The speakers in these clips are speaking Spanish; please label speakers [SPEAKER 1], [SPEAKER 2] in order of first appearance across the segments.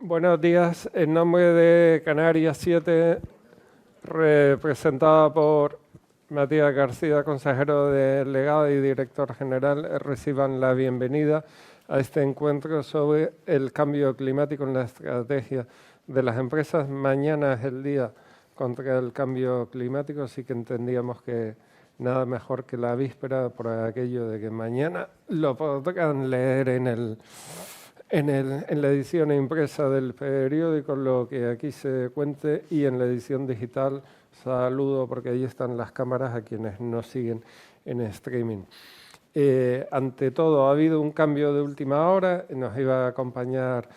[SPEAKER 1] Buenos días. En nombre de Canarias 7, representada por Matías García, consejero delegado y director general, reciban la bienvenida a este encuentro sobre el cambio climático en la estrategia de las empresas. Mañana es el día contra el cambio climático, así que entendíamos que nada mejor que la víspera por aquello de que mañana lo podrán leer en la edición impresa del periódico, lo que aquí se cuente, y en la edición digital. Saludo porque ahí están las cámaras a quienes nos siguen en streaming. Ante todo, ha habido un cambio de última hora. Nos iba a acompañar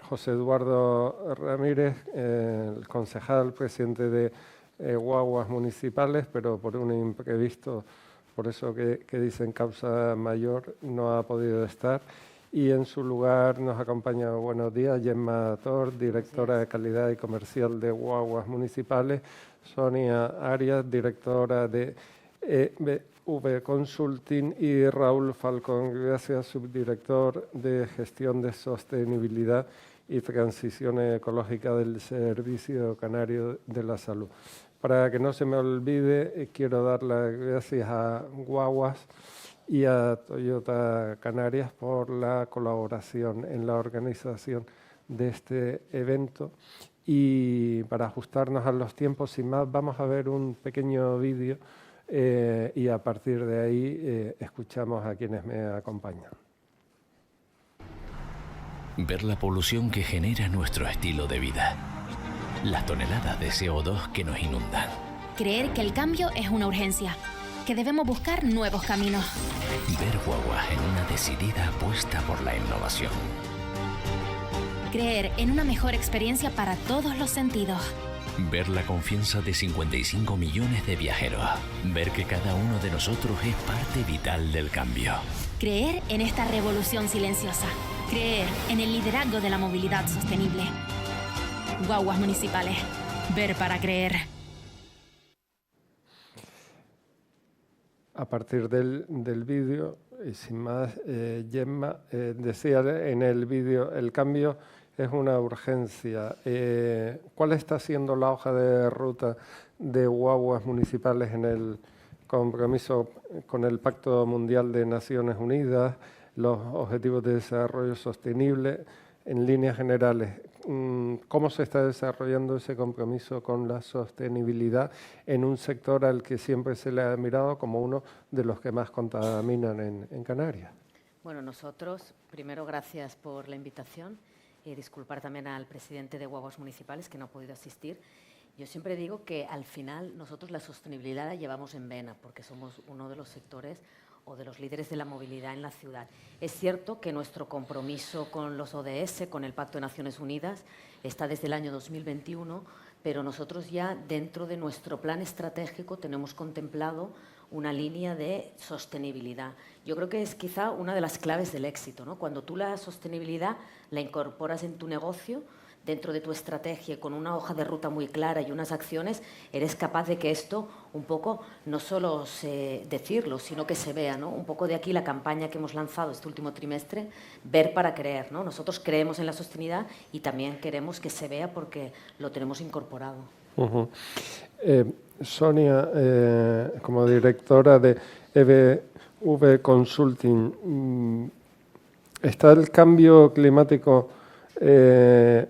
[SPEAKER 1] José Eduardo Ramírez, el concejal, presidente de Guaguas Municipales, pero por un imprevisto, por eso que dicen causa mayor, no ha podido estar. Y en su lugar nos acompaña, buenos días, Gemma Tor, directora de Calidad y Comercial de Guaguas Municipales, Sonia Arias, directora de EBV Consulting, y Raúl Falcón Gracias, subdirector de Gestión de Sostenibilidad y Transición Ecológica del Servicio Canario de la Salud. Para que no se me olvide, quiero dar las gracias a Guaguas y a Toyota Canarias por la colaboración en la organización de este evento. Y para ajustarnos a los tiempos, sin más, vamos a ver un pequeño vídeo y a partir de ahí escuchamos a quienes me acompañan.
[SPEAKER 2] Ver la polución que genera nuestro estilo de vida. Las toneladas de CO2 que nos inundan.
[SPEAKER 3] Creer que el cambio es una urgencia, que debemos buscar nuevos caminos.
[SPEAKER 2] Ver Guaguas en una decidida apuesta por la innovación.
[SPEAKER 3] Creer en una mejor experiencia para todos los sentidos.
[SPEAKER 2] Ver la confianza de 55 millones de viajeros. Ver que cada uno de nosotros es parte vital del cambio.
[SPEAKER 3] Creer en esta revolución silenciosa. Creer en el liderazgo de la movilidad sostenible. Guaguas Municipales. Ver para creer.
[SPEAKER 1] A partir del vídeo, y sin más, Gemma decía en el vídeo, el cambio es una urgencia. ¿Cuál está siendo la hoja de ruta de Guaguas Municipales en el compromiso con el Pacto Mundial de Naciones Unidas, los Objetivos de Desarrollo Sostenible? En líneas generales, ¿cómo se está desarrollando ese compromiso con la sostenibilidad en un sector al que siempre se le ha mirado como uno de los que más contaminan en Canarias?
[SPEAKER 4] Bueno, nosotros, primero, gracias por la invitación y disculpar también al presidente de Guaguas Municipales que no ha podido asistir. Yo siempre digo que al final nosotros la sostenibilidad la llevamos en vena porque somos uno de los sectores o de los líderes de la movilidad en la ciudad. Es cierto que nuestro compromiso con los ODS, con el Pacto de Naciones Unidas, está desde el año 2021, pero nosotros ya dentro de nuestro plan estratégico tenemos contemplado una línea de sostenibilidad. Yo creo que es quizá una de las claves del éxito, ¿no? Cuando tú la sostenibilidad la incorporas en tu negocio, dentro de tu estrategia, con una hoja de ruta muy clara y unas acciones, eres capaz de que esto un poco no solo decirlo, sino que se vea, ¿no? Un poco de aquí la campaña que hemos lanzado este último trimestre, Ver para creer, ¿no? Nosotros creemos en la sostenibilidad y también queremos que se vea porque lo tenemos incorporado.
[SPEAKER 1] Sonia, como directora de EBV Consulting, ¿está el cambio climático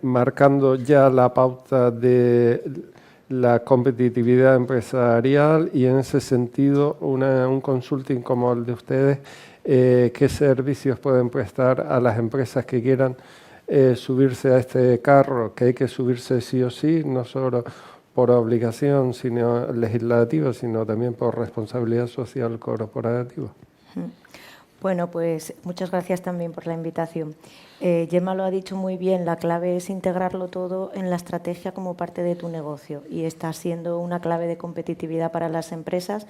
[SPEAKER 1] marcando ya la pauta de la competitividad empresarial? Y en ese sentido, un consulting como el de ustedes, ¿qué servicios pueden prestar a las empresas que quieran subirse a este carro, que hay que subirse sí o sí, no solo por obligación sino legislativa, sino también por responsabilidad social corporativa?
[SPEAKER 5] Bueno, pues muchas gracias también por la invitación. Gemma lo ha dicho muy bien, la clave es integrarlo todo en la estrategia como parte de tu negocio y está siendo una clave de competitividad para las empresas.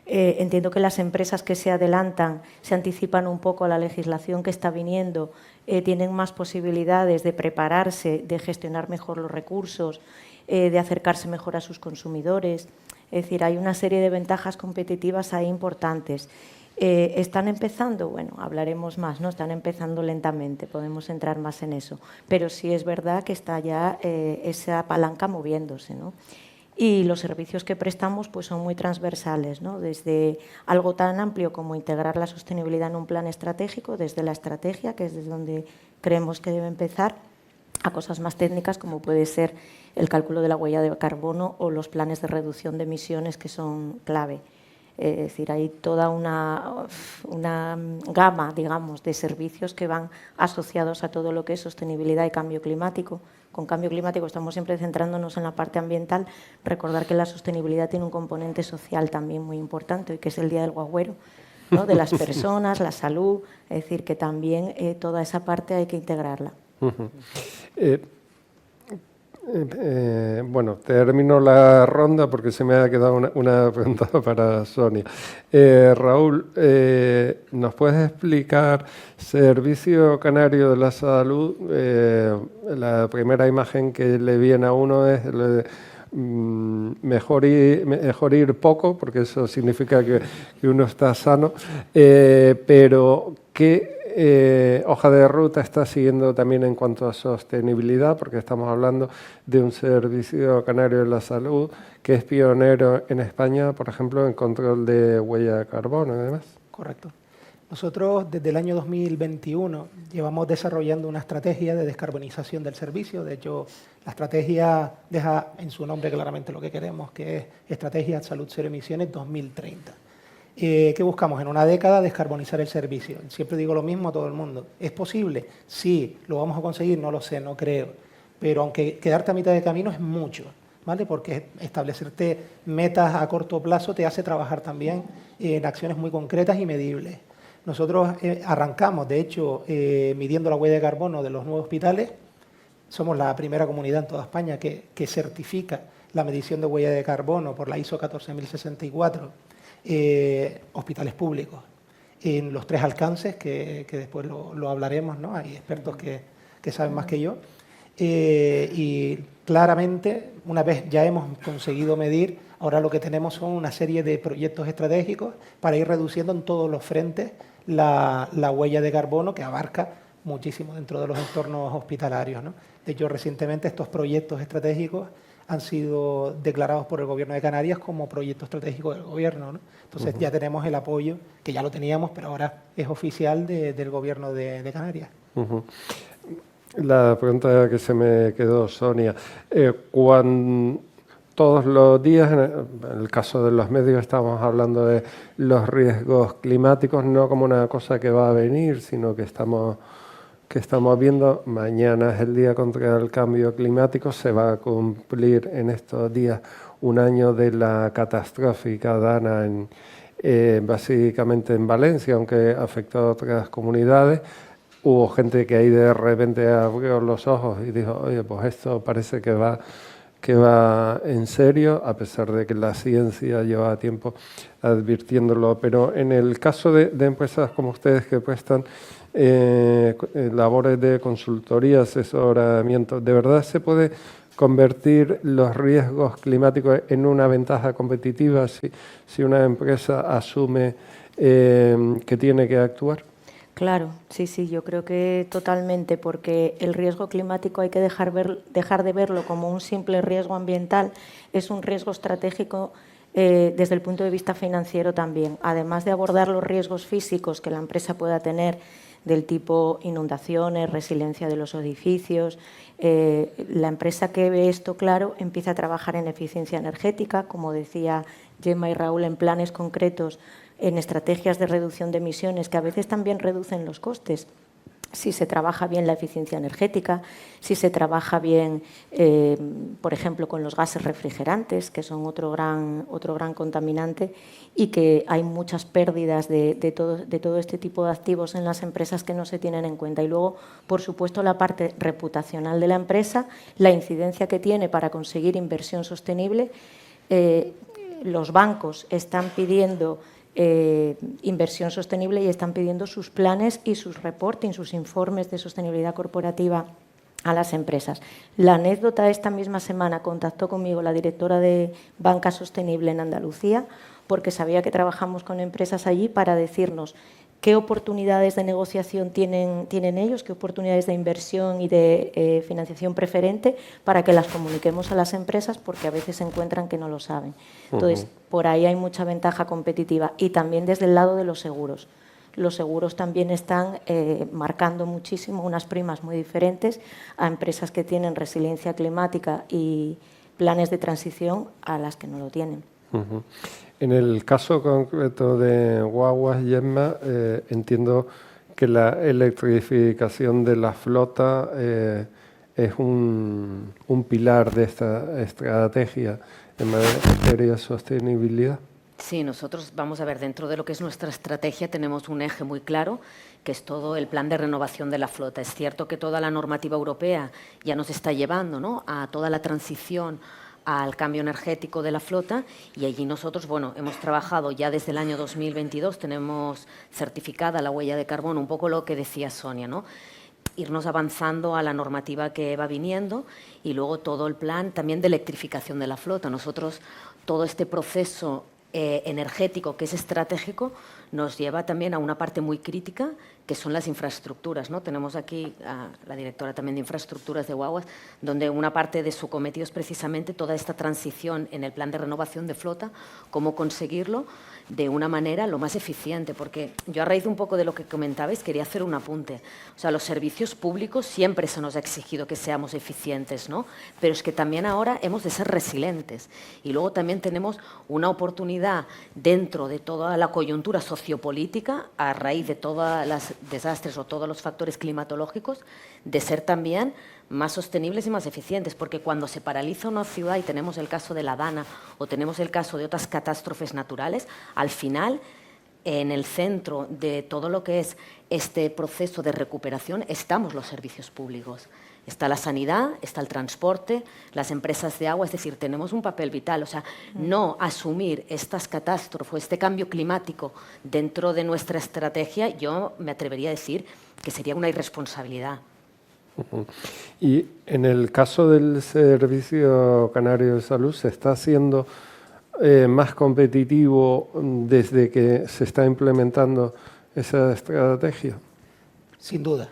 [SPEAKER 5] Entiendo que las empresas que se adelantan, se anticipan un poco a la legislación que está viniendo, tienen más posibilidades de prepararse, de gestionar mejor los recursos, de acercarse mejor a sus consumidores. Es decir, hay una serie de ventajas competitivas ahí importantes. ¿Están empezando? Bueno, hablaremos más, ¿no? Están empezando lentamente, podemos entrar más en eso. Pero sí es verdad que está ya esa palanca moviéndose, ¿no? Y los servicios que prestamos pues son muy transversales, ¿no? Desde algo tan amplio como integrar la sostenibilidad en un plan estratégico, desde la estrategia, que es desde donde creemos que debe empezar, a cosas más técnicas como puede ser el cálculo de la huella de carbono o los planes de reducción de emisiones que son clave. Es decir, hay toda una gama, digamos, de servicios que van asociados a todo lo que es sostenibilidad y cambio climático. Con cambio climático estamos siempre centrándonos en la parte ambiental. Recordar que la sostenibilidad tiene un componente social también muy importante, y que es el Día del Guagüero, ¿no? De las personas, la salud. Es decir, que también toda esa parte hay que integrarla.
[SPEAKER 1] Bueno, termino la ronda porque se me ha quedado una pregunta para Sonia. Raúl, ¿nos puedes explicar Servicio Canario de la Salud? La primera imagen que le viene a uno es mejor ir poco, porque eso significa que uno está sano, pero ¿qué hoja de ruta está siguiendo también en cuanto a sostenibilidad? Porque estamos hablando de un Servicio Canario de la Salud que es pionero en España, por ejemplo, en control de huella de carbono y demás.
[SPEAKER 6] Correcto. Nosotros desde el año 2021 llevamos desarrollando una estrategia de descarbonización del servicio. De hecho, la estrategia deja en su nombre claramente lo que queremos, que es Estrategia Salud Cero Emisiones 2030. ¿Qué buscamos? En una década descarbonizar el servicio. Siempre digo lo mismo a todo el mundo. ¿Es posible? Sí. ¿Lo vamos a conseguir? No lo sé, no creo. Pero aunque quedarte a mitad de camino es mucho, ¿vale? Porque establecerte metas a corto plazo te hace trabajar también en acciones muy concretas y medibles. Nosotros arrancamos, de hecho, midiendo la huella de carbono de los nuevos hospitales. Somos la primera comunidad en toda España que certifica la medición de huella de carbono por la ISO 14064. Hospitales públicos en los 3 alcances que después lo hablaremos, ¿no? Hay expertos que saben más que yo, y claramente una vez ya hemos conseguido medir, ahora lo que tenemos son una serie de proyectos estratégicos para ir reduciendo en todos los frentes la huella de carbono, que abarca muchísimo dentro de los entornos hospitalarios, ¿no? De hecho, recientemente estos proyectos estratégicos han sido declarados por el Gobierno de Canarias como proyecto estratégico del Gobierno, ¿no? Entonces ya tenemos el apoyo, que ya lo teníamos, pero ahora es oficial del Gobierno de Canarias.
[SPEAKER 1] La pregunta que se me quedó, Sonia, cuando todos los días, en el caso de los medios, estamos hablando de los riesgos climáticos, no como una cosa que va a venir, sino que estamos viendo. Mañana es el Día contra el Cambio Climático, se va a cumplir en estos días un año de la catastrófica Dana, básicamente en Valencia, aunque afectó a otras comunidades. Hubo gente que ahí de repente abrió los ojos y dijo, oye, pues esto parece que va en serio, a pesar de que la ciencia lleva tiempo advirtiéndolo. Pero en el caso de empresas como ustedes que prestan labores de consultoría, asesoramiento, ¿de verdad se puede convertir los riesgos climáticos en una ventaja competitiva si una empresa asume que tiene que actuar?
[SPEAKER 5] Claro, sí, yo creo que totalmente, porque el riesgo climático hay que dejar de verlo como un simple riesgo ambiental, es un riesgo estratégico desde el punto de vista financiero también. Además de abordar los riesgos físicos que la empresa pueda tener, del tipo inundaciones, resiliencia de los edificios, la empresa que ve esto claro empieza a trabajar en eficiencia energética, como decía Gemma y Raúl, en planes concretos, en estrategias de reducción de emisiones que a veces también reducen los costes. Si se trabaja bien la eficiencia energética, si se trabaja bien, por ejemplo, con los gases refrigerantes, que son otro gran contaminante, y que hay muchas pérdidas de todo este tipo de activos en las empresas que no se tienen en cuenta. Y luego, por supuesto, la parte reputacional de la empresa, la incidencia que tiene para conseguir inversión sostenible. Los bancos están pidiendo inversión sostenible y están pidiendo sus planes y sus reporting, sus informes de sostenibilidad corporativa a las empresas. La anécdota, esta misma semana contactó conmigo la directora de Banca Sostenible en Andalucía, porque sabía que trabajamos con empresas allí para decirnos qué oportunidades de negociación tienen ellos, qué oportunidades de inversión y de financiación preferente para que las comuniquemos a las empresas, porque a veces se encuentran que no lo saben. Entonces, por ahí hay mucha ventaja competitiva. Y también desde el lado de los seguros. Los seguros también están marcando muchísimo unas primas muy diferentes a empresas que tienen resiliencia climática y planes de transición a las que no lo tienen.
[SPEAKER 1] En el caso concreto de guaguas, Gemma, entiendo que la electrificación de la flota es un pilar de esta estrategia en materia de sostenibilidad.
[SPEAKER 4] Sí, nosotros, vamos a ver, dentro de lo que es nuestra estrategia tenemos un eje muy claro, que es todo el plan de renovación de la flota. Es cierto que toda la normativa europea ya nos está llevando, ¿no?, a toda la transición al cambio energético de la flota, y allí nosotros, bueno, hemos trabajado ya desde el año 2022, tenemos certificada la huella de carbono, un poco lo que decía Sonia, ¿no?, irnos avanzando a la normativa que va viniendo, y luego todo el plan también de electrificación de la flota. Nosotros, todo este proceso energético que es estratégico nos lleva también a una parte muy crítica, que son las infraestructuras, ¿no? Tenemos aquí a la directora también de infraestructuras de Guaguas, donde una parte de su cometido es precisamente toda esta transición en el plan de renovación de flota, cómo conseguirlo de una manera lo más eficiente, porque yo a raíz de un poco de lo que comentabais quería hacer un apunte. O sea, los servicios públicos siempre se nos ha exigido que seamos eficientes, ¿no? Pero es que también ahora hemos de ser resilientes, y luego también tenemos una oportunidad dentro de toda la coyuntura sociopolítica, a raíz de todos los desastres o todos los factores climatológicos, de ser también más sostenibles y más eficientes, porque cuando se paraliza una ciudad, y tenemos el caso de la Dana o tenemos el caso de otras catástrofes naturales, al final, en el centro de todo lo que es este proceso de recuperación estamos los servicios públicos. Está la sanidad, está el transporte, las empresas de agua, es decir, tenemos un papel vital. O sea, no asumir estas catástrofes, este cambio climático dentro de nuestra estrategia, yo me atrevería a decir que sería una irresponsabilidad.
[SPEAKER 1] Y en el caso del Servicio Canario de Salud, ¿se está haciendo más competitivo desde que se está implementando esa estrategia?
[SPEAKER 6] Sin duda.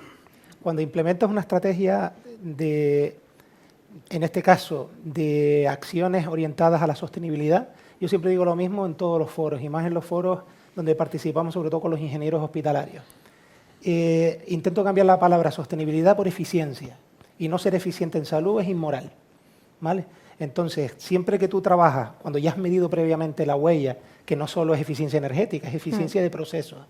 [SPEAKER 6] Cuando implementas una estrategia en este caso, de acciones orientadas a la sostenibilidad, yo siempre digo lo mismo en todos los foros, y más en los foros donde participamos sobre todo con los ingenieros hospitalarios. Intento cambiar la palabra sostenibilidad por eficiencia, y no ser eficiente en salud es inmoral, ¿vale? Entonces, siempre que tú trabajas, cuando ya has medido previamente la huella, que no solo es eficiencia energética, es eficiencia de procesos,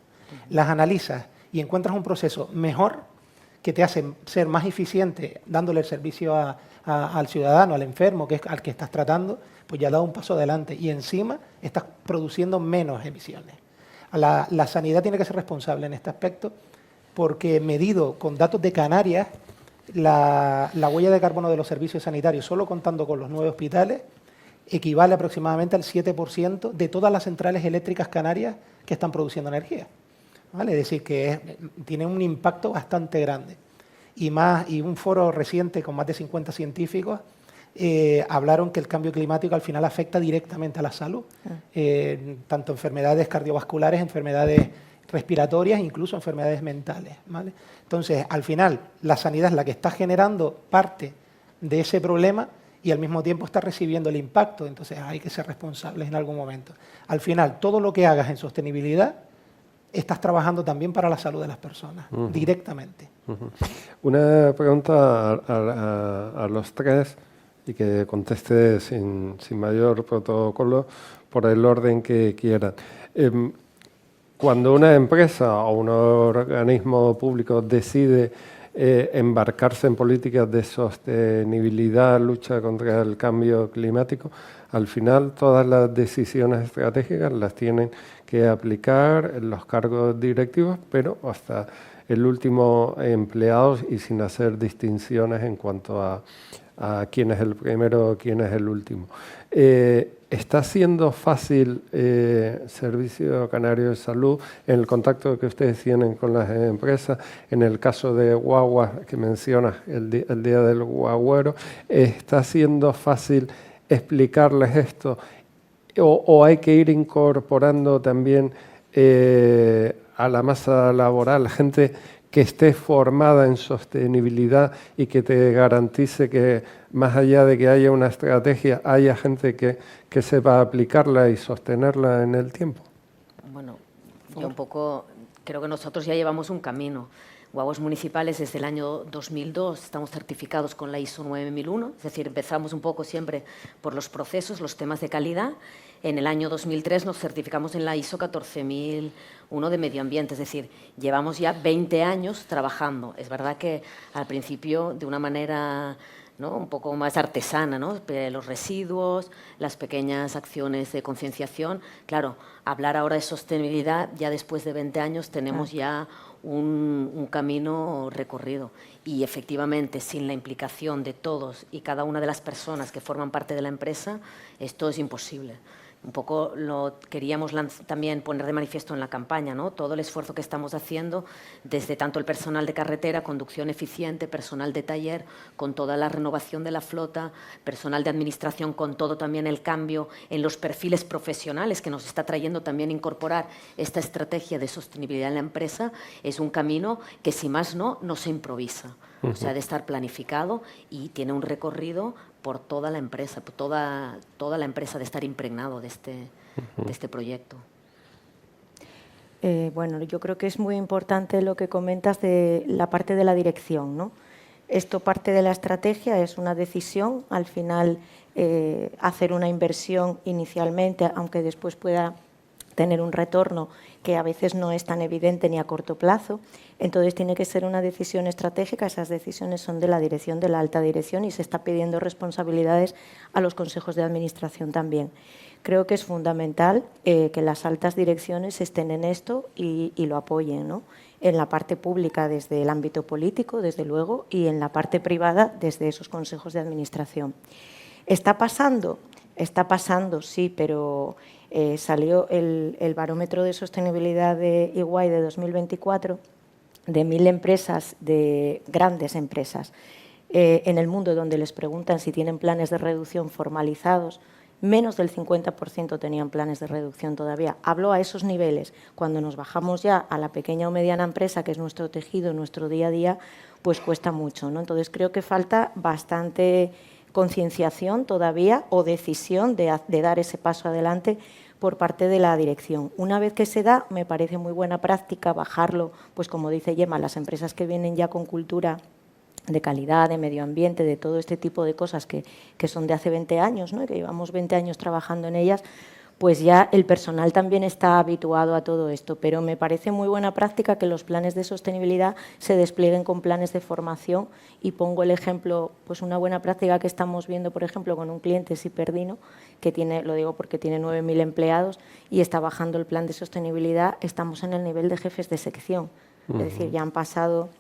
[SPEAKER 6] las analizas y encuentras un proceso mejor que te hace ser más eficiente dándole el servicio al ciudadano, al enfermo, que es al que estás tratando, pues ya has dado un paso adelante y encima estás produciendo menos emisiones. La sanidad tiene que ser responsable en este aspecto, porque medido con datos de Canarias, la huella de carbono de los servicios sanitarios, solo contando con los 9 hospitales, equivale aproximadamente al 7% de todas las centrales eléctricas canarias que están produciendo energía, ¿vale? Es decir, que tiene un impacto bastante grande. Y un foro reciente con más de 50 científicos hablaron que el cambio climático al final afecta directamente a la salud, tanto enfermedades cardiovasculares, enfermedades respiratorias, incluso enfermedades mentales, ¿vale? Entonces, al final, la sanidad es la que está generando parte de ese problema y al mismo tiempo está recibiendo el impacto, entonces hay que ser responsables en algún momento. Al final, todo lo que hagas en sostenibilidad, estás trabajando también para la salud de las personas, directamente.
[SPEAKER 1] Una pregunta a los tres, y que conteste sin mayor protocolo, por el orden que quieran. Cuando una empresa o un organismo público decide embarcarse en políticas de sostenibilidad, lucha contra el cambio climático, al final todas las decisiones estratégicas las tienen que aplicar los cargos directivos, pero hasta el último empleado y sin hacer distinciones en cuanto a quién es el primero o quién es el último. ¿Está siendo fácil Servicio Canario de Salud en el contacto que ustedes tienen con las empresas? En el caso de Guaguas, que mencionas el Día del Guagüero, ¿está siendo fácil explicarles esto o hay que ir incorporando también a la masa laboral gente que esté formada en sostenibilidad y que te garantice que más allá de que haya una estrategia, haya gente que sepa aplicarla y sostenerla en el tiempo?
[SPEAKER 4] Bueno, yo un poco creo que nosotros ya llevamos un camino. Guaguas Municipales desde el año 2002 estamos certificados con la ISO 9001, es decir, empezamos un poco siempre por los procesos, los temas de calidad. En el año 2003 nos certificamos en la ISO 14001 de medio ambiente, es decir, llevamos ya 20 años trabajando. Es verdad que al principio de una manera, ¿no?, un poco más artesana, ¿no?, los residuos, las pequeñas acciones de concienciación. Claro, hablar ahora de sostenibilidad, ya después de 20 años tenemos ya un camino recorrido. Y efectivamente, sin la implicación de todos y cada una de las personas que forman parte de la empresa, esto es imposible. Un poco lo queríamos también poner de manifiesto en la campaña, ¿no? Todo el esfuerzo que estamos haciendo, desde tanto el personal de carretera, conducción eficiente, personal de taller, con toda la renovación de la flota, personal de administración, con todo también el cambio en los perfiles profesionales que nos está trayendo también incorporar esta estrategia de sostenibilidad en la empresa, es un camino que, si más no se improvisa. O sea, de estar planificado y tiene un recorrido por toda la empresa, por toda la empresa, de estar impregnado de este proyecto.
[SPEAKER 5] Bueno, yo creo que es muy importante lo que comentas de la parte de la dirección, ¿no? Esto parte de la estrategia, es una decisión, al final hacer una inversión inicialmente, aunque después pueda tener un retorno que a veces no es tan evidente ni a corto plazo. Entonces tiene que ser una decisión estratégica, esas decisiones son de la dirección, de la alta dirección, y se está pidiendo responsabilidades a los consejos de administración también. Creo que es fundamental que las altas direcciones estén en esto y lo apoyen, ¿no? En la parte pública desde el ámbito político, desde luego, y en la parte privada desde esos consejos de administración. ¿Está pasando? Está pasando, sí, pero salió el barómetro de sostenibilidad de EY de 2024 de 1000 empresas, de grandes empresas, en el mundo, donde les preguntan si tienen planes de reducción formalizados. Menos del 50% tenían planes de reducción todavía. Hablo a esos niveles. Cuando nos bajamos ya a la pequeña o mediana empresa, que es nuestro tejido, nuestro día a día, pues cuesta mucho, ¿no? Entonces creo que falta bastante concienciación todavía o decisión de dar ese paso adelante por parte de la dirección. Una vez que se da, me parece muy buena práctica bajarlo, pues como dice Gemma, las empresas que vienen ya con cultura de calidad, de medio ambiente, de todo este tipo de cosas que son de hace 20 años, ¿no?, y que llevamos 20 años trabajando en ellas, pues ya el personal también está habituado a todo esto. Pero me parece muy buena práctica que los planes de sostenibilidad se desplieguen con planes de formación, y pongo el ejemplo, pues una buena práctica que estamos viendo, por ejemplo, con un cliente, Siperdino, que tiene, lo digo porque tiene 9000 empleados y está bajando el plan de sostenibilidad. Estamos en el nivel de jefes de sección, es decir, ya han pasado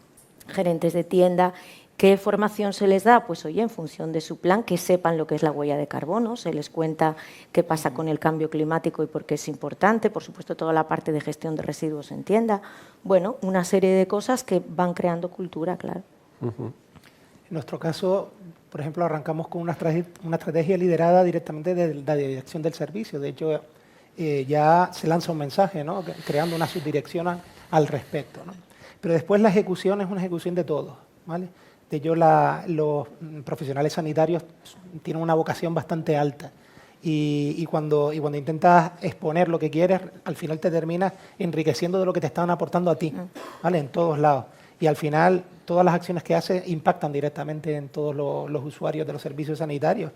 [SPEAKER 5] gerentes de tienda. ¿Qué formación se les da? Pues oye, en función de su plan, que sepan lo que es la huella de carbono, se les cuenta qué pasa con el cambio climático y por qué es importante, por supuesto toda la parte de gestión de residuos en tienda. Bueno, una serie de cosas que van creando cultura, claro.
[SPEAKER 6] En nuestro caso, por ejemplo, arrancamos con una estrategia liderada directamente de la dirección del servicio. De hecho, ya se lanza un mensaje, ¿no?, creando una subdirección al respecto, ¿no? Pero después la ejecución es una ejecución de todos, ¿vale? De hecho, los profesionales sanitarios tienen una vocación bastante alta, y cuando intentas exponer lo que quieres, al final te terminas enriqueciendo de lo que te están aportando a ti, ¿vale?, en todos lados. Y al final, todas las acciones que haces impactan directamente en todos los usuarios de los servicios sanitarios.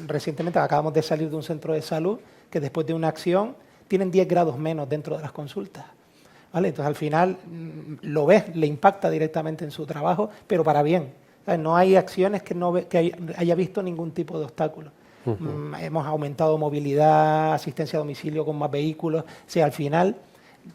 [SPEAKER 6] Recientemente acabamos de salir de un centro de salud que, después de una acción, tienen 10 grados menos dentro de las consultas, ¿vale? Entonces, al final, lo ves, le impacta directamente en su trabajo, pero para bien. ¿Sabes? No hay acciones que haya visto ningún tipo de obstáculo. Hemos aumentado movilidad, asistencia a domicilio con más vehículos. O sea, al final,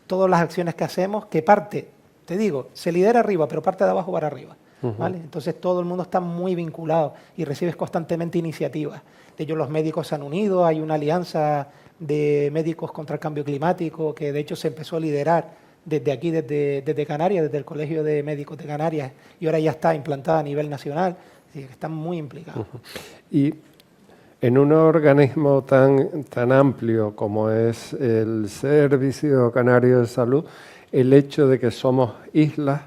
[SPEAKER 6] todas las acciones que hacemos, que parte, te digo, se lidera arriba, pero parte de abajo para arriba, ¿vale? Entonces, todo el mundo está muy vinculado y recibes constantemente iniciativas. De hecho, los médicos se han unido, hay una alianza de médicos contra el cambio climático que, de hecho, se empezó a liderar desde aquí, desde Canarias, desde el Colegio de Médicos de Canarias, y ahora ya está implantada a nivel nacional. Así que están muy implicados.
[SPEAKER 1] Y en un organismo tan amplio como es el Servicio Canario de Salud, el hecho de que somos islas,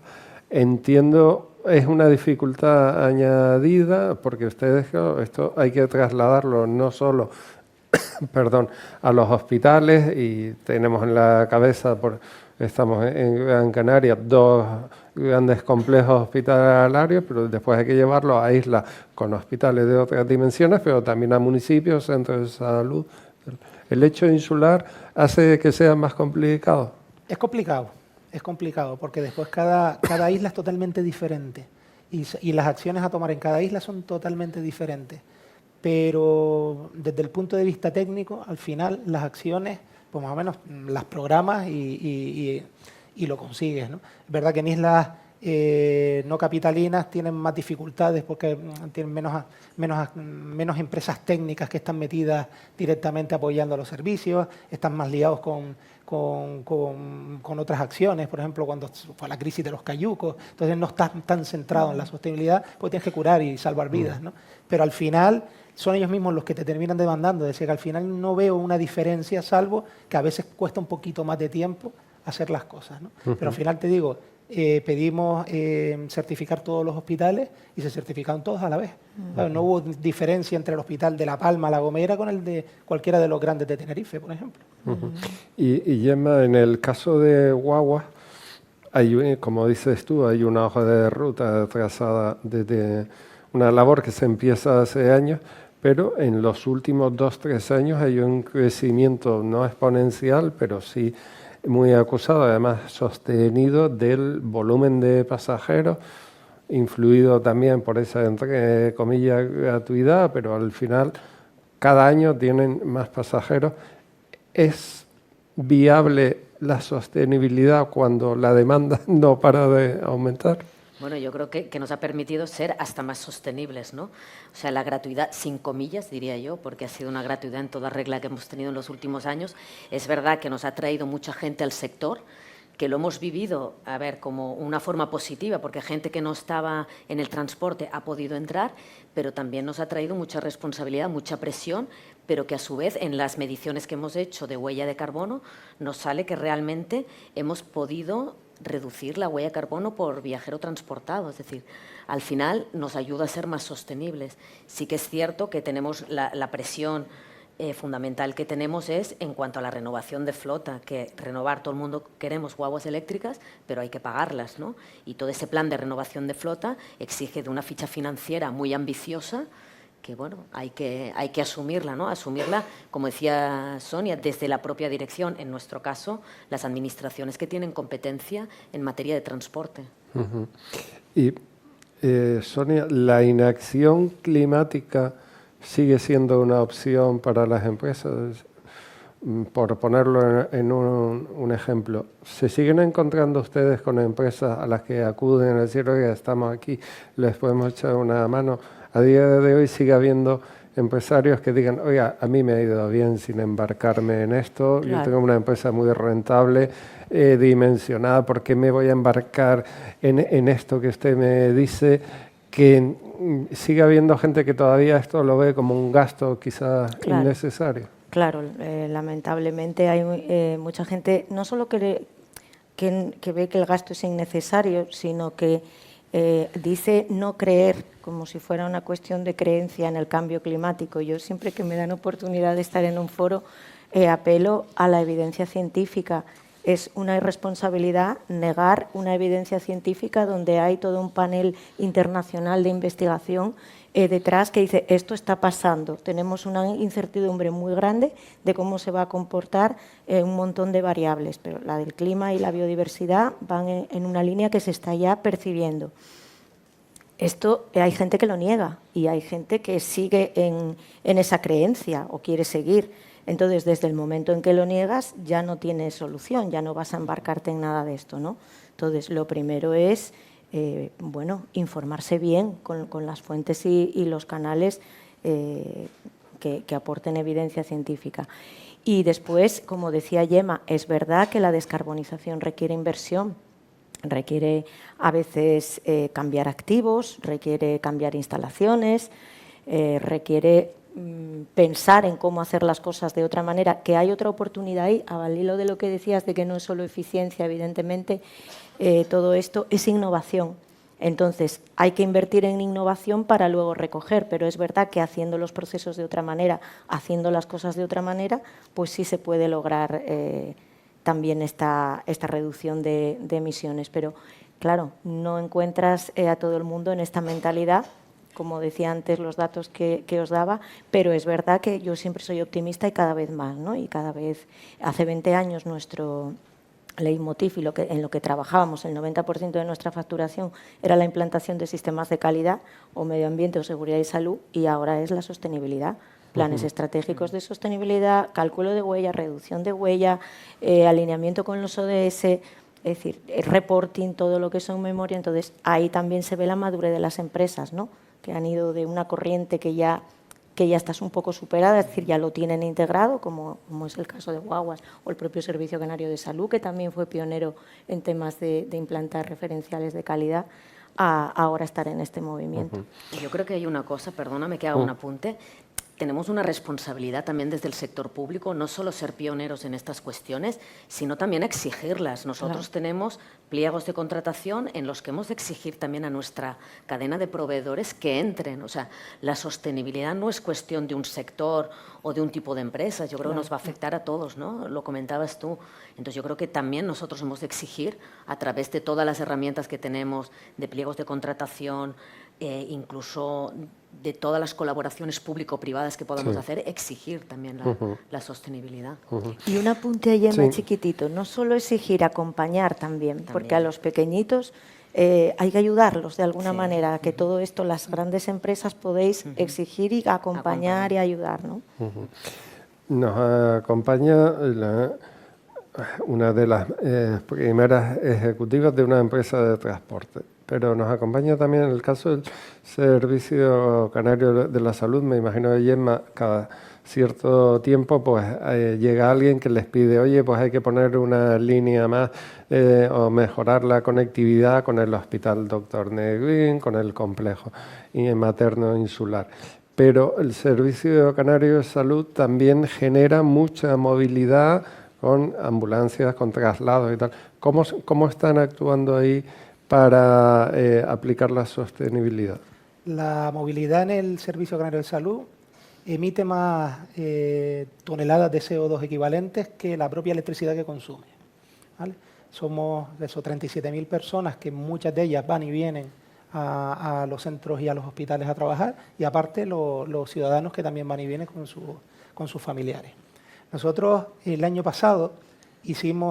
[SPEAKER 1] entiendo, es una dificultad añadida, porque ustedes, esto hay que trasladarlo no solo perdón, a los hospitales, y tenemos en la cabeza, estamos en Gran Canaria, 2 grandes complejos hospitalarios, pero después hay que llevarlo a islas con hospitales de otras dimensiones, pero también a municipios, centros de salud. ¿El hecho insular hace que sea más complicado?
[SPEAKER 6] Es complicado, porque después cada isla es totalmente diferente y las acciones a tomar en cada isla son totalmente diferentes. Pero desde el punto de vista técnico, al final las acciones, pues más o menos las programas y lo consigues, ¿no? Es verdad que en islas no capitalinas tienen más dificultades porque tienen menos empresas técnicas que están metidas directamente apoyando a los servicios, están más liados con otras acciones, por ejemplo, cuando fue la crisis de los cayucos, entonces no estás tan centrado en la sostenibilidad, porque tienes que curar y salvar vidas, ¿no? Pero al final son ellos mismos los que te terminan demandando, es decir, que al final no veo una diferencia, salvo que a veces cuesta un poquito más de tiempo hacer las cosas, ¿no? Pero al final te digo, pedimos certificar todos los hospitales y se certificaron todos a la vez. Claro, no hubo diferencia entre el hospital de La Palma, La Gomera, con el de cualquiera de los grandes de Tenerife, por ejemplo.
[SPEAKER 1] Y Gemma, en el caso de Guaguas, como dices tú, hay una hoja de ruta trazada desde una labor que se empieza hace años, pero en los últimos 2-3 años hay un crecimiento no exponencial, pero sí muy acusado, además sostenido, del volumen de pasajeros, influido también por esa, entre comillas, gratuidad, pero al final cada año tienen más pasajeros. ¿Es viable la sostenibilidad cuando la demanda no para de aumentar?
[SPEAKER 4] Bueno, yo creo que nos ha permitido ser hasta más sostenibles, ¿no? O sea, la gratuidad, sin comillas, diría yo, porque ha sido una gratuidad en toda regla que hemos tenido en los últimos años. Es verdad que nos ha traído mucha gente al sector, que lo hemos vivido, a ver, como una forma positiva, porque gente que no estaba en el transporte ha podido entrar, pero también nos ha traído mucha responsabilidad, mucha presión, pero que a su vez en las mediciones que hemos hecho de huella de carbono nos sale que realmente hemos podido reducir la huella de carbono por viajero transportado, es decir, al final nos ayuda a ser más sostenibles. Sí que es cierto que tenemos la presión fundamental que tenemos es en cuanto a la renovación de flota, que renovar, todo el mundo queremos guaguas eléctricas, pero hay que pagarlas, ¿no? Y todo ese plan de renovación de flota exige de una ficha financiera muy ambiciosa, que bueno, hay que asumirla, ¿no? Asumirla, como decía Sonia, desde la propia dirección, en nuestro caso, las administraciones que tienen competencia en materia de transporte.
[SPEAKER 1] Y, Sonia, ¿la inacción climática sigue siendo una opción para las empresas? Por ponerlo en un ejemplo, ¿se siguen encontrando ustedes con empresas a las que acuden a decir, oiga, estamos aquí, les podemos echar una mano? A día de hoy sigue habiendo empresarios que digan, oiga, a mí me ha ido bien sin embarcarme en esto, claro, yo tengo una empresa muy rentable, dimensionada, ¿por qué me voy a embarcar en esto que usted me dice? Que sigue habiendo gente que todavía esto lo ve como un gasto quizás innecesario.
[SPEAKER 5] Claro, lamentablemente hay mucha gente, no solo que ve que el gasto es innecesario, sino que dice no creer, como si fuera una cuestión de creencia en el cambio climático. Yo siempre que me dan oportunidad de estar en un foro apelo a la evidencia científica. Es una irresponsabilidad negar una evidencia científica donde hay todo un panel internacional de investigación detrás que dice esto está pasando. Tenemos una incertidumbre muy grande de cómo se va a comportar un montón de variables, pero la del clima y la biodiversidad van en una línea que se está ya percibiendo. Esto hay gente que lo niega y hay gente que sigue en esa creencia o quiere seguir. Entonces, desde el momento en que lo niegas, ya no tienes solución, ya no vas a embarcarte en nada de esto, ¿no? Entonces, lo primero es, bueno, informarse bien con las fuentes y los canales que aporten evidencia científica. Y después, como decía Gemma, es verdad que la descarbonización requiere inversión, requiere a veces cambiar activos, requiere cambiar instalaciones, requiere pensar en cómo hacer las cosas de otra manera, que hay otra oportunidad ahí, al hilo de lo que decías de que no es solo eficiencia, evidentemente, todo esto es innovación. Entonces, hay que invertir en innovación para luego recoger, pero es verdad que haciendo los procesos de otra manera, haciendo las cosas de otra manera, pues sí se puede lograr también esta reducción de emisiones. Pero, claro, no encuentras a todo el mundo en esta mentalidad, como decía antes los datos que os daba, pero es verdad que yo siempre soy optimista y cada vez más, ¿no? Y cada vez, hace 20 años nuestro leitmotiv y en lo que trabajábamos, el 90% de nuestra facturación era la implantación de sistemas de calidad o medio ambiente o seguridad y salud, y ahora es la sostenibilidad. Planes estratégicos de sostenibilidad, cálculo de huella, reducción de huella, alineamiento con los ODS, es decir, reporting, todo lo que son memoria. Entonces, ahí también se ve la madurez de las empresas, ¿no? Que han ido de una corriente que ya estás un poco superada, es decir, ya lo tienen integrado, como es el caso de Guaguas o el propio Servicio Canario de Salud, que también fue pionero en temas de implantar referenciales de calidad, a ahora estar en este movimiento.
[SPEAKER 4] Yo creo que hay una cosa, perdóname que haga un apunte. Tenemos una responsabilidad también desde el sector público, no solo ser pioneros en estas cuestiones, sino también exigirlas. Nosotros tenemos pliegos de contratación en los que hemos de exigir también a nuestra cadena de proveedores que entren. O sea, la sostenibilidad no es cuestión de un sector o de un tipo de empresas. Yo creo que nos va a afectar a todos, ¿no? Lo comentabas tú. Entonces, yo creo que también nosotros hemos de exigir, a través de todas las herramientas que tenemos, de pliegos de contratación, incluso de todas las colaboraciones público-privadas que podamos hacer, exigir también la sostenibilidad.
[SPEAKER 5] Y un apunte ahí, Gemma, chiquitito, no solo exigir, acompañar también, porque a los pequeñitos hay que ayudarlos de alguna manera, a que todo esto, las grandes empresas podéis exigir y acompañar y ayudar, ¿no?
[SPEAKER 1] Nos acompaña una de las primeras ejecutivas de una empresa de transporte. Pero nos acompaña también en el caso del Servicio Canario de la Salud. Me imagino que Gemma, cada cierto tiempo pues llega alguien que les pide, oye, pues hay que poner una línea más o mejorar la conectividad con el Hospital Dr. Negrín, con el complejo materno insular. Pero el Servicio Canario de Salud también genera mucha movilidad con ambulancias, con traslados y tal. ¿Cómo están actuando ahí para aplicar la sostenibilidad?
[SPEAKER 6] La movilidad en el Servicio Canario de Salud emite más toneladas de CO2 equivalentes que la propia electricidad que consume, ¿vale? Somos esos 37.000 personas que muchas de ellas van y vienen a los centros y a los hospitales a trabajar, y aparte los ciudadanos que también van y vienen con sus familiares. Nosotros el año pasado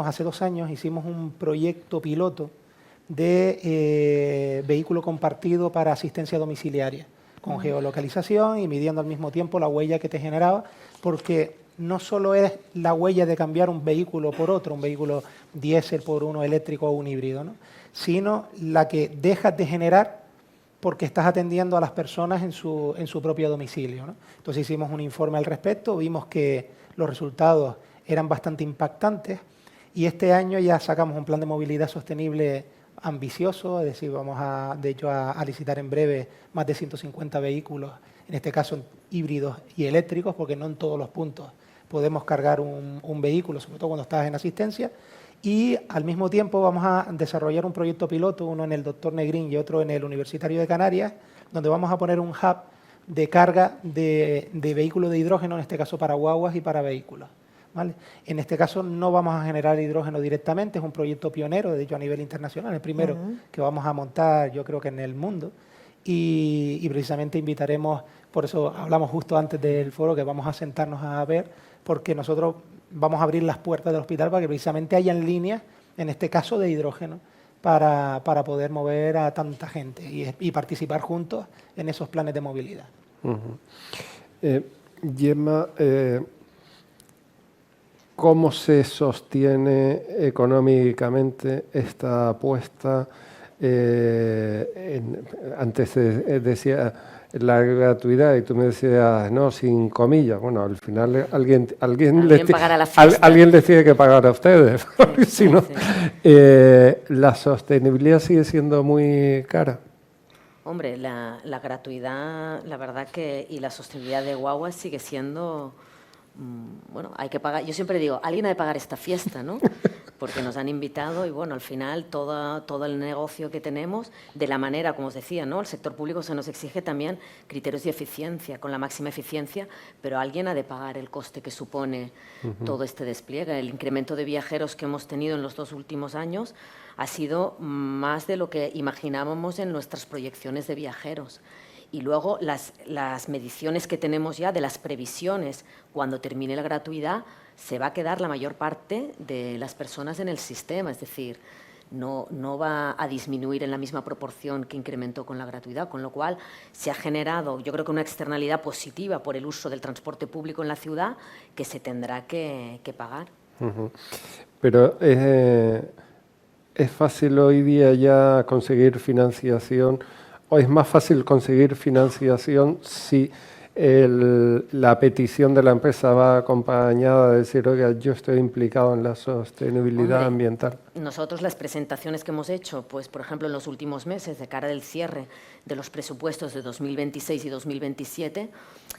[SPEAKER 6] hace 2 años, hicimos un proyecto piloto de vehículo compartido para asistencia domiciliaria, con geolocalización y midiendo al mismo tiempo la huella que te generaba, porque no solo es la huella de cambiar un vehículo por otro, un vehículo diésel por uno eléctrico o un híbrido, ¿no? Sino la que dejas de generar porque estás atendiendo a las personas en su propio domicilio, ¿no? Entonces hicimos un informe al respecto, vimos que los resultados eran bastante impactantes, y este año ya sacamos un plan de movilidad sostenible ambicioso, es decir, vamos de hecho a licitar en breve más de 150 vehículos, en este caso híbridos y eléctricos, porque no en todos los puntos podemos cargar un vehículo, sobre todo cuando estás en asistencia. Y al mismo tiempo vamos a desarrollar un proyecto piloto, uno en el Dr. Negrín y otro en el Universitario de Canarias, donde vamos a poner un hub de carga de vehículos de hidrógeno, en este caso para guaguas y para vehículos, ¿vale? En este caso no vamos a generar hidrógeno directamente, es un proyecto pionero, de hecho a nivel internacional, el primero que vamos a montar yo creo que en el mundo, y precisamente invitaremos, por eso hablamos justo antes del foro, que vamos a sentarnos a ver, porque nosotros vamos a abrir las puertas del hospital para que precisamente hayan líneas, en este caso de hidrógeno, para poder mover a tanta gente y participar juntos en esos planes de movilidad.
[SPEAKER 1] Gemma, ¿cómo se sostiene económicamente esta apuesta? Antes decía la gratuidad y tú me decías, no, sin comillas. Bueno, al final alguien
[SPEAKER 4] pagará la fiesta.
[SPEAKER 1] Alguien les tiene que pagar a ustedes, porque si no, la sostenibilidad sigue siendo muy cara.
[SPEAKER 4] Hombre, la gratuidad, la verdad que, y la sostenibilidad de guaguas sigue siendo, bueno, hay que pagar, yo siempre digo, alguien ha de pagar esta fiesta, ¿no? Porque nos han invitado y, bueno, al final todo el negocio que tenemos, de la manera, como os decía, ¿no? El sector público se nos exige también criterios de eficiencia, con la máxima eficiencia, pero alguien ha de pagar el coste que supone todo este despliegue. El incremento de viajeros que hemos tenido en los 2 últimos años ha sido más de lo que imaginábamos en nuestras proyecciones de viajeros. Y luego las mediciones que tenemos ya de las previsiones cuando termine la gratuidad, se va a quedar la mayor parte de las personas en el sistema, es decir, no va a disminuir en la misma proporción que incrementó con la gratuidad, con lo cual se ha generado, yo creo que una externalidad positiva por el uso del transporte público en la ciudad que se tendrá que pagar.
[SPEAKER 1] Pero ¿es fácil hoy día ya conseguir financiación o es más fácil conseguir financiación si la petición de la empresa va acompañada de decir, oiga, yo estoy implicado en la sostenibilidad ambiental?
[SPEAKER 4] Nosotros las presentaciones que hemos hecho, pues por ejemplo en los últimos meses de cara del cierre de los presupuestos de 2026 y 2027,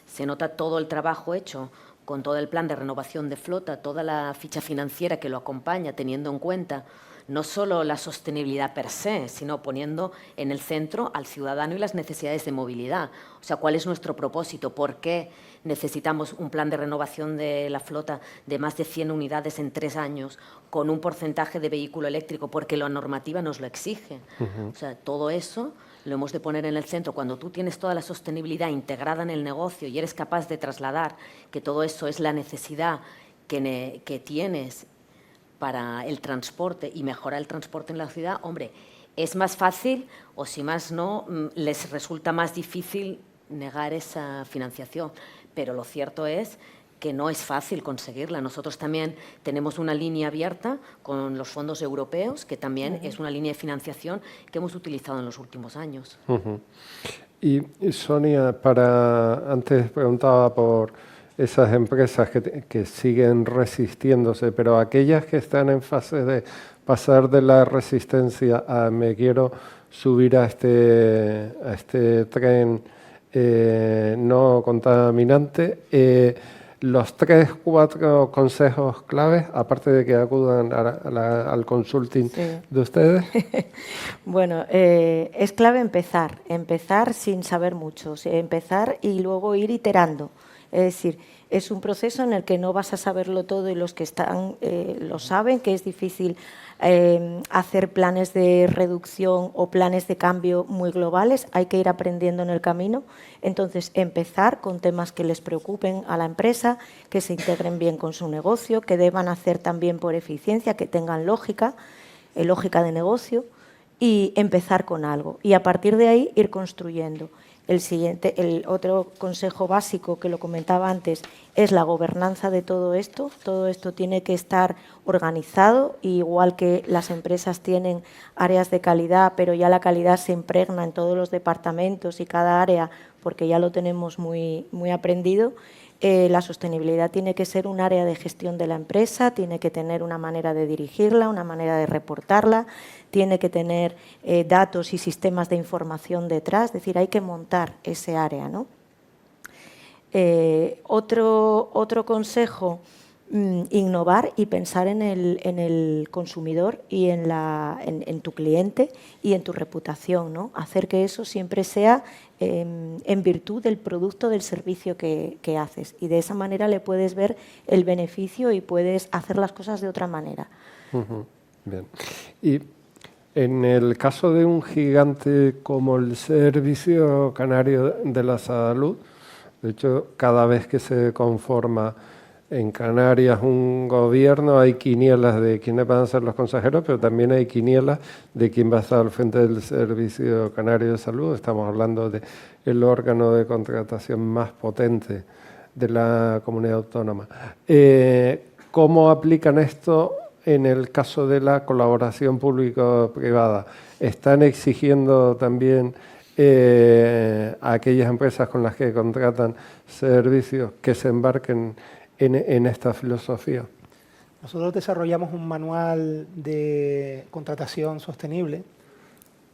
[SPEAKER 4] se nota todo el trabajo hecho con todo el plan de renovación de flota, toda la ficha financiera que lo acompaña, teniendo en cuenta no solo la sostenibilidad per se, sino poniendo en el centro al ciudadano y las necesidades de movilidad. O sea, ¿cuál es nuestro propósito? ¿Por qué necesitamos un plan de renovación de la flota de más de 100 unidades en 3 años con un porcentaje de vehículo eléctrico? Porque la normativa nos lo exige. O sea, todo eso lo hemos de poner en el centro. Cuando tú tienes toda la sostenibilidad integrada en el negocio y eres capaz de trasladar que todo eso es la necesidad que tienes para el transporte y mejorar el transporte en la ciudad, hombre, es más fácil o si más no, les resulta más difícil negar esa financiación. Pero lo cierto es que no es fácil conseguirla. Nosotros también tenemos una línea abierta con los fondos europeos, que también es una línea de financiación que hemos utilizado en los últimos años.
[SPEAKER 1] Y Sonia, antes preguntaba por esas empresas que siguen resistiéndose, pero aquellas que están en fase de pasar de la resistencia a me quiero subir a este tren no contaminante, los 3, 4 consejos claves, aparte de que acudan al consulting de ustedes.
[SPEAKER 5] Bueno, es clave empezar sin saber mucho, empezar y luego ir iterando. Es decir, es un proceso en el que no vas a saberlo todo y los que están lo saben, que es difícil hacer planes de reducción o planes de cambio muy globales, hay que ir aprendiendo en el camino. Entonces, empezar con temas que les preocupen a la empresa, que se integren bien con su negocio, que deban hacer también por eficiencia, que tengan lógica de negocio, y empezar con algo. Y a partir de ahí ir construyendo. El otro consejo básico que lo comentaba antes es la gobernanza de todo esto. Todo esto tiene que estar organizado, igual que las empresas tienen áreas de calidad, pero ya la calidad se impregna en todos los departamentos y cada área, porque ya lo tenemos muy, muy aprendido. La sostenibilidad tiene que ser un área de gestión de la empresa, tiene que tener una manera de dirigirla, una manera de reportarla, tiene que tener datos y sistemas de información detrás, es decir, hay que montar ese área, ¿no? Otro consejo, innovar y pensar en el consumidor y en tu cliente y en tu reputación, ¿no? Hacer que eso siempre sea en virtud del producto, del servicio que haces, y de esa manera le puedes ver el beneficio y puedes hacer las cosas de otra manera.
[SPEAKER 1] Bien. Y en el caso de un gigante como el Servicio Canario de la Salud, de hecho, cada vez que se conforma en Canarias un gobierno, hay quinielas de quiénes van a ser los consejeros, pero también hay quinielas de quién va a estar al frente del Servicio Canario de Salud. Estamos hablando del órgano de contratación más potente de la comunidad autónoma. ¿Cómo aplican esto en el caso de la colaboración público-privada? ¿Están exigiendo también a aquellas empresas con las que contratan servicios que se embarquen en esta filosofía?
[SPEAKER 6] Nosotros desarrollamos un manual de contratación sostenible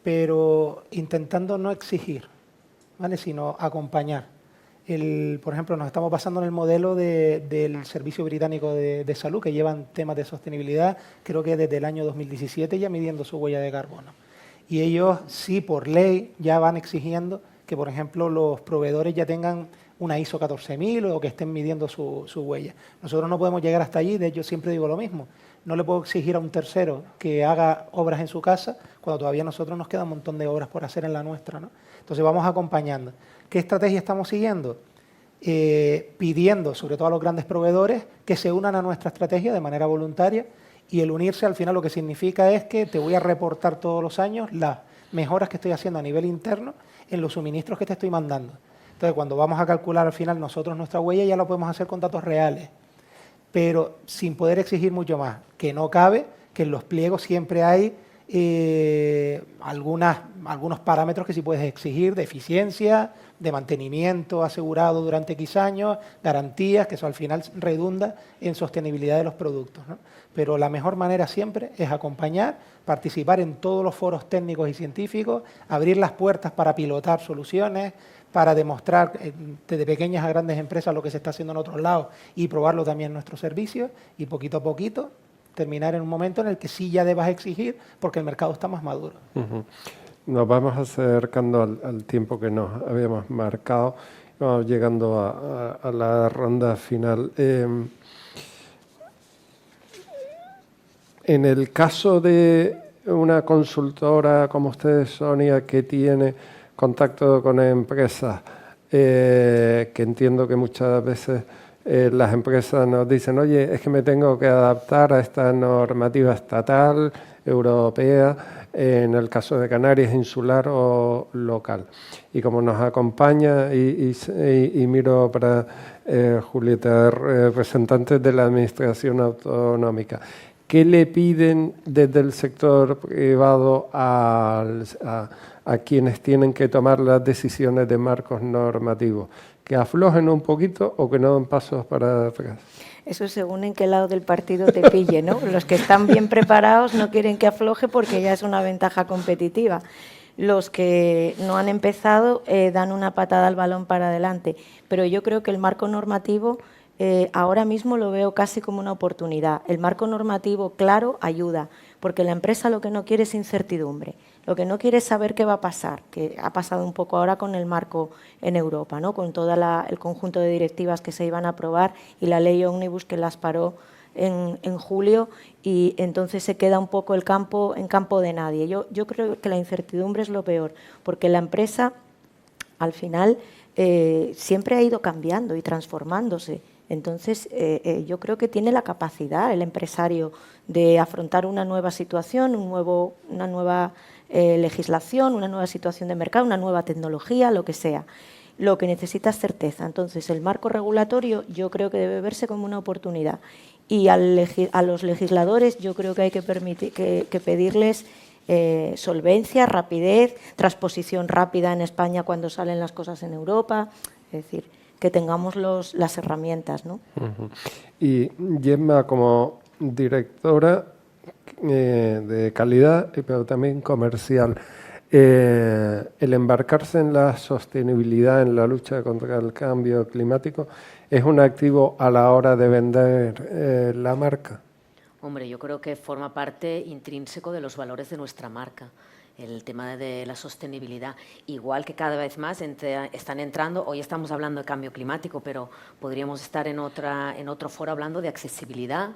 [SPEAKER 6] pero intentando no exigir, ¿vale? Sino acompañar. Por ejemplo, nos estamos basando en el modelo del Servicio Británico de Salud, que llevan temas de sostenibilidad, creo que desde el año 2017 ya midiendo su huella de carbono. Y ellos sí, por ley, ya van exigiendo que, por ejemplo, los proveedores ya tengan una ISO 14000 o que estén midiendo su huella. Nosotros no podemos llegar hasta allí, de hecho siempre digo lo mismo. No le puedo exigir a un tercero que haga obras en su casa cuando todavía a nosotros nos queda un montón de obras por hacer en la nuestra, ¿no? Entonces vamos acompañando. ¿Qué estrategia estamos siguiendo? Pidiendo, sobre todo a los grandes proveedores, que se unan a nuestra estrategia de manera voluntaria, y el unirse al final lo que significa es que te voy a reportar todos los años las mejoras que estoy haciendo a nivel interno en los suministros que te estoy mandando. Entonces, cuando vamos a calcular al final nosotros nuestra huella, ya lo podemos hacer con datos reales, pero sin poder exigir mucho más, que no cabe que en los pliegos siempre hay algunos parámetros que sí puedes exigir, de eficiencia, de mantenimiento asegurado durante X años, garantías, que eso al final redunda en sostenibilidad de los productos, ¿no? Pero la mejor manera siempre es acompañar, participar en todos los foros técnicos y científicos, abrir las puertas para pilotar soluciones, para demostrar desde pequeñas a grandes empresas lo que se está haciendo en otros lados y probarlo también en nuestros servicios, y poquito a poquito terminar en un momento en el que sí ya debas exigir porque el mercado está más maduro.
[SPEAKER 1] Nos vamos acercando al tiempo que nos habíamos marcado, vamos llegando a la ronda final. En el caso de una consultora como ustedes, Sonia, que tiene contacto con empresas, que entiendo que muchas veces las empresas nos dicen, oye, es que me tengo que adaptar a esta normativa estatal, europea, en el caso de Canarias, insular o local. Y como nos acompaña, y miro para Julieta, representantes de la Administración Autonómica, ¿qué le piden desde el sector privado a quienes tienen que tomar las decisiones de marcos normativos? ¿Que aflojen un poquito o que no den pasos para atrás?
[SPEAKER 5] Eso según en qué lado del partido te pille, ¿no? Los que están bien preparados no quieren que afloje porque ya es una ventaja competitiva. Los que no han empezado dan una patada al balón para adelante. Pero yo creo que el marco normativo ahora mismo lo veo casi como una oportunidad. El marco normativo claro ayuda, porque la empresa lo que no quiere es incertidumbre. Lo que no quiere es saber qué va a pasar, que ha pasado un poco ahora con el marco en Europa, ¿no? Con todo el conjunto de directivas que se iban a aprobar y la ley Ómnibus que las paró en julio, y entonces se queda un poco el campo en campo de nadie. Yo creo que la incertidumbre es lo peor, porque la empresa al final siempre ha ido cambiando y transformándose. Entonces, yo creo que tiene la capacidad el empresario de afrontar una nueva situación, una nueva legislación, una nueva situación de mercado, una nueva tecnología, lo que sea. Lo que necesita es certeza. Entonces, el marco regulatorio yo creo que debe verse como una oportunidad. Y a los legisladores yo creo que hay que pedirles solvencia, rapidez, transposición rápida en España cuando salen las cosas en Europa, es decir, que tengamos las herramientas, ¿no?
[SPEAKER 1] Y Gemma, como directora de calidad, pero también comercial, el embarcarse en la sostenibilidad, en la lucha contra el cambio climático, ¿es un activo a la hora de vender la marca?
[SPEAKER 4] Hombre, yo creo que forma parte intrínseco de los valores de nuestra marca, el tema de la sostenibilidad. Igual que cada vez más están entrando, hoy estamos hablando de cambio climático, pero podríamos estar en otro foro hablando de accesibilidad,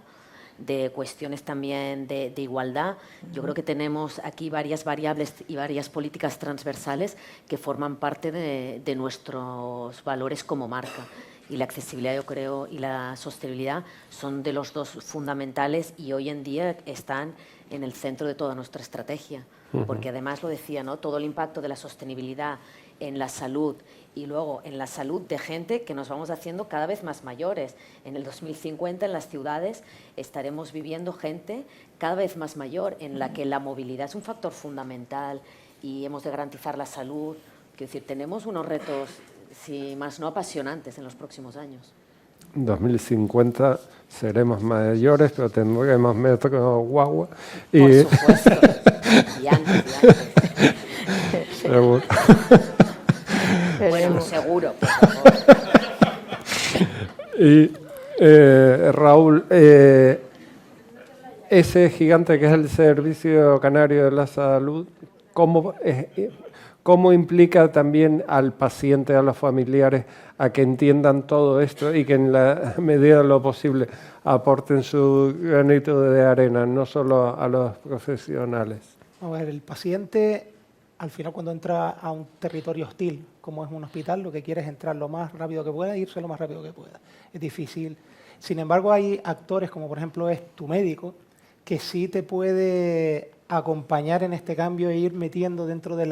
[SPEAKER 4] de cuestiones también de igualdad. Yo creo que tenemos aquí varias variables y varias políticas transversales que forman parte de nuestros valores como marca. Y la accesibilidad, yo creo, y la sostenibilidad son de los dos fundamentales y hoy en día están en el centro de toda nuestra estrategia. Porque además lo decía, ¿no? Todo el impacto de la sostenibilidad en la salud y luego en la salud de gente que nos vamos haciendo cada vez más mayores. En el 2050 en las ciudades estaremos viviendo gente cada vez más mayor en la que la movilidad es un factor fundamental y hemos de garantizar la salud. Quiero decir, tenemos unos retos, si más no apasionantes, en los próximos años.
[SPEAKER 1] En 2050 seremos mayores, pero tendremos metro guagua.
[SPEAKER 4] Por supuesto. Y antes.
[SPEAKER 1] Seguro.
[SPEAKER 4] Bueno, seguro.
[SPEAKER 1] Y Raúl, ese gigante que es el Servicio Canario de la Salud, ¿cómo implica también al paciente, a los familiares, a que entiendan todo esto y que en la medida de lo posible aporten su granito de arena, no solo a los profesionales?
[SPEAKER 6] A ver, el paciente, al final, cuando entra a un territorio hostil, como es un hospital, lo que quiere es entrar lo más rápido que pueda e irse lo más rápido que pueda. Es difícil. Sin embargo, hay actores, como por ejemplo es tu médico, que sí te puede acompañar en este cambio e ir metiendo dentro de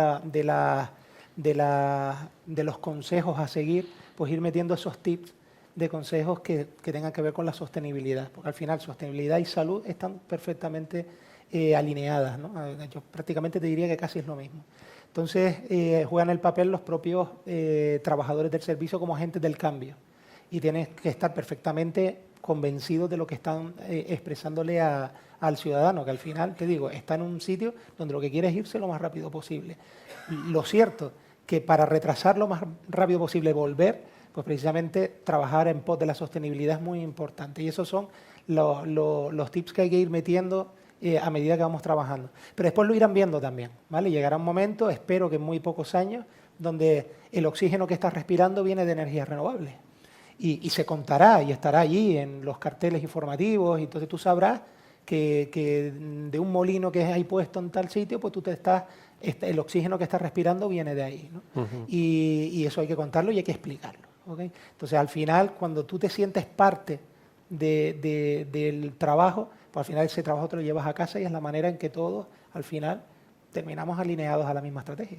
[SPEAKER 6] los consejos a seguir, pues ir metiendo esos tips de consejos que tengan que ver con la sostenibilidad, porque al final sostenibilidad y salud están perfectamente alineadas, ¿no? Yo prácticamente te diría que casi es lo mismo. Entonces juegan el papel los propios trabajadores del servicio como agentes del cambio y tienes que estar perfectamente convencidos de lo que están expresándole al ciudadano, que al final, te digo, está en un sitio donde lo que quiere es irse lo más rápido posible. Lo cierto que para retrasar lo más rápido posible, volver, pues precisamente trabajar en pos de la sostenibilidad es muy importante. Y esos son los tips que hay que ir metiendo a medida que vamos trabajando. Pero después lo irán viendo también, ¿vale? Llegará un momento, espero que en muy pocos años, donde el oxígeno que estás respirando viene de energías renovables. Y se contará y estará allí en los carteles informativos, y entonces tú sabrás que de un molino que hay puesto en tal sitio, pues el oxígeno que estás respirando viene de ahí, ¿no? Y eso hay que contarlo y hay que explicarlo, ¿okay? Entonces, al final, cuando tú te sientes parte del trabajo, pues al final ese trabajo te lo llevas a casa y es la manera en que todos, al final, terminamos alineados a la misma estrategia.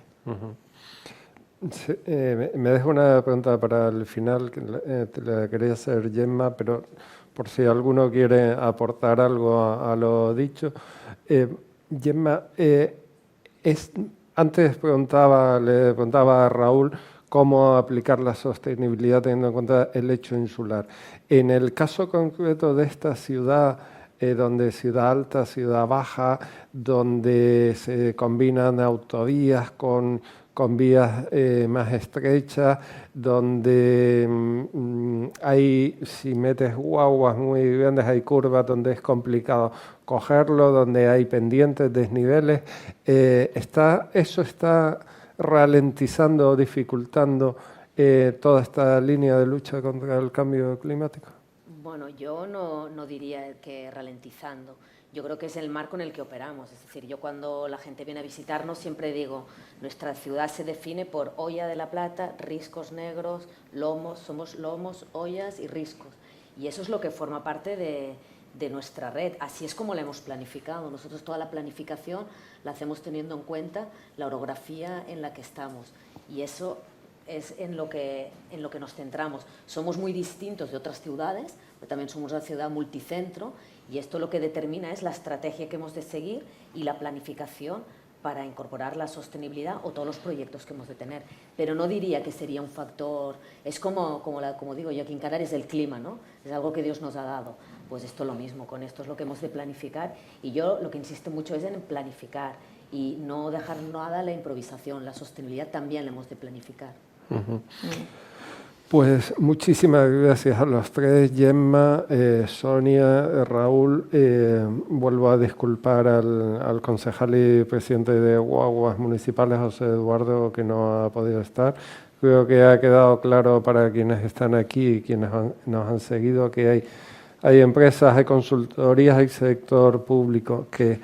[SPEAKER 1] Sí, me dejo una pregunta para el final, que te la quería hacer Gemma, pero por si alguno quiere aportar algo a lo dicho. Gemma, antes le preguntaba a Raúl cómo aplicar la sostenibilidad teniendo en cuenta el hecho insular. En el caso concreto de esta ciudad, donde ciudad alta, ciudad baja, donde se combinan autovías con vías más estrechas, donde hay, si metes guaguas muy grandes, hay curvas donde es complicado cogerlo, donde hay pendientes, desniveles. ¿Eso está ralentizando o dificultando toda esta línea de lucha contra el cambio climático?
[SPEAKER 4] Bueno, yo no diría que ralentizando. Yo creo que es el marco en el que operamos. Es decir, yo cuando la gente viene a visitarnos siempre digo, nuestra ciudad se define por Hoya de la Plata, riscos negros, lomos, somos lomos, ollas y riscos. Y eso es lo que forma parte de nuestra red. Así es como la hemos planificado. Nosotros toda la planificación la hacemos teniendo en cuenta la orografía en la que estamos. Y eso es en lo que nos centramos. Somos muy distintos de otras ciudades, pero también somos una ciudad multicentro, y esto lo que determina es la estrategia que hemos de seguir y la planificación para incorporar la sostenibilidad o todos los proyectos que hemos de tener. Pero no diría que sería un factor, es como digo yo aquí en Canarias, el clima, ¿no? Es algo que Dios nos ha dado. Pues esto es lo mismo, con esto es lo que hemos de planificar, y yo lo que insisto mucho es en planificar y no dejar nada a la improvisación. La sostenibilidad también la hemos de planificar.
[SPEAKER 1] Pues muchísimas gracias a los tres, Gemma, Sonia, Raúl. Vuelvo a disculpar al concejal y presidente de Guaguas Municipales, José Eduardo, que no ha podido estar. Creo que ha quedado claro para quienes están aquí y quienes nos han seguido que hay empresas, hay consultorías, hay sector público que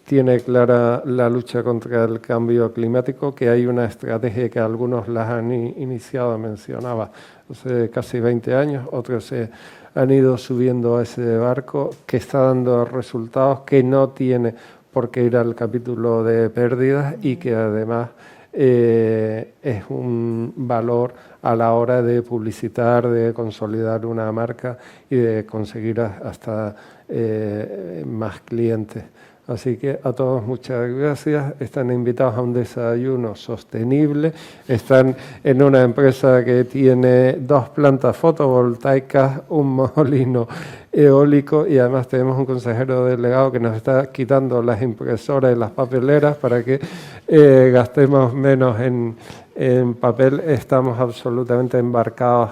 [SPEAKER 1] tiene clara la lucha contra el cambio climático, que hay una estrategia que algunos las han iniciado, mencionaba, hace casi 20 años, otros se han ido subiendo a ese barco, que está dando resultados, que no tiene por qué ir al capítulo de pérdidas y que además es un valor a la hora de publicitar, de consolidar una marca y de conseguir hasta más clientes. Así que a todos muchas gracias. Están invitados a un desayuno sostenible. Están en una empresa que tiene 2 plantas fotovoltaicas, un molino eólico y además tenemos un consejero delegado que nos está quitando las impresoras y las papeleras para que gastemos menos en papel. Estamos absolutamente embarcados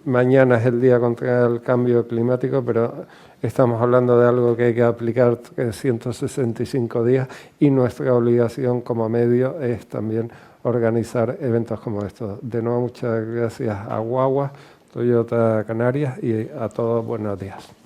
[SPEAKER 1] mañana es el día contra el cambio climático, pero estamos hablando de algo que hay que aplicar 365 días y nuestra obligación como medio es también organizar eventos como estos. De nuevo, muchas gracias a Guaguas, Toyota Canarias y a todos buenos días.